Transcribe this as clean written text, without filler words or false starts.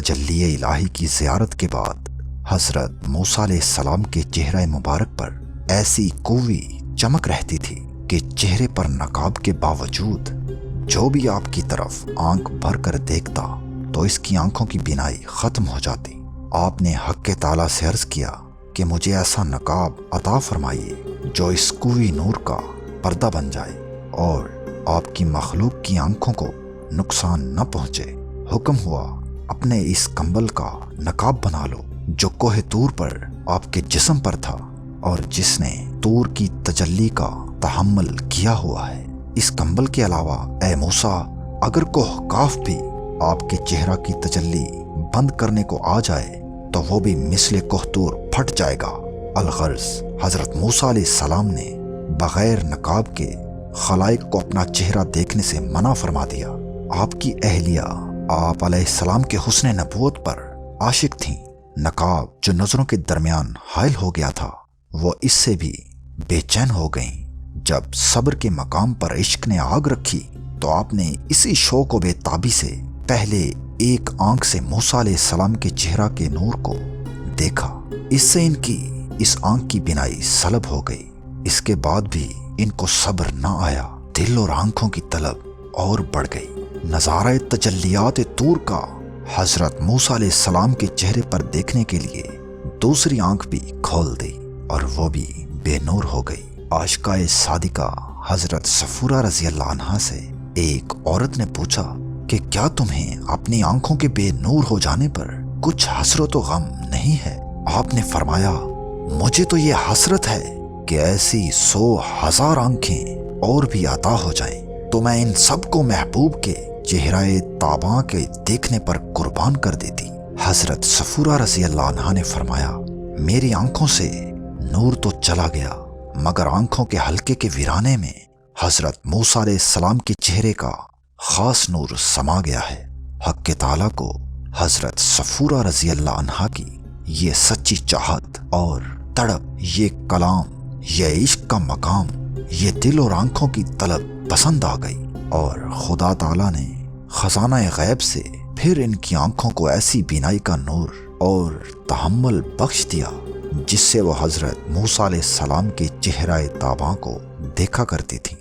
तजल्ली इलाही की ज़ियारत के बाद हज़रत मूसा अलैहिस्सलाम के चेहरे मुबारक पर ऐसी कूवी चमक रहती थी कि चेहरे पर नकाब के बावजूद जो भी आपकी तरफ आंख भर कर देखता तो इसकी आंखों की बिनाई ख़त्म हो जाती। आपने हक़ ताला से अर्ज़ किया कि मुझे ऐसा नकाब अता फरमाइए जो इस कूवी नूर का पर्दा बन जाए और आपकी मखलूक की आंखों को नुकसान न पहुँचे। हुक्म हुआ अपने इस कंबल का नकाब बना लो जो कोहे तूर पर आपके जिस्म पर था और जिसने तूर की तजल्ली का तहम्मुल किया हुआ है। इस कंबल के अलावा ए मूसा, अगर कोह काफ भी आपके चेहरा की तजल्ली बंद करने को आ जाए तो वो भी मिसले कोहतूर फट जाएगा। अलगर्ज हजरत मूसा अलैहिस्सलाम ने बगैर नकाब के खलाइक को अपना चेहरा देखने से मना फरमा दिया। आपकी अहलिया आप अलैहिस्सलाम के हुस्न नबूवत पर आशिक थीं। नकाब जो नजरों के दरमियान हायल हो गया था वो इससे भी बेचैन हो गईं। जब सब्र के मकाम पर इश्क ने आग रखी तो आपने इसी शौक व बेताबी से पहले एक आंख से मूसा अलैहिस्सलाम के चेहरा के नूर को देखा। इससे इनकी इस आंख की बिनाई सलब हो गई। इसके बाद भी इनको सब्र न आया। दिल और आंखों की तलब और बढ़ गई। नज़ारा तजल्लियात तूर का हजरत मूसा अलैहिस्सलाम के चेहरे पर देखने के लिए दूसरी आंख भी खोल दी और वो भी बेनूर हो गई। आशिकाए सादिका हजरत सफूरा रज़ी अल्लाह अन्हा से एक औरत ने पूछा कि क्या तुम्हें अपनी आंखों के बेनूर हो जाने पर कुछ हसरत व गम नहीं है? आपने फरमाया, मुझे तो ये हसरत है कि ऐसी 100,000 आंखें और भी अता हो जाएं तो मैं इन सब को महबूब के चेहराए ताबा के देखने पर कुर्बान कर देती। हजरत सफूरा रज़ी अल्लाह अन्हा ने फरमाया, मेरी आंखों से नूर तो चला गया मगर आंखों के हल्के के वीराने में हजरत मूसा अलैहिस्सलाम के चेहरे का खास नूर समा गया है। हक़ ताला को हजरत सफूरा रज़ी अल्लाह अन्हा की ये सच्ची चाहत और तड़प, ये कलाम, ये इश्क का मकाम, ये दिल और आंखों की तलब पसंद आ गई और खुदा ताला ने खजाना गैब से फिर इनकी आंखों को ऐसी बीनाई का नूर और तहम्मुल बख्श दिया जिससे वो हजरत मूसा अलैहिस्सलाम के चेहरा ताबा को देखा करती थी।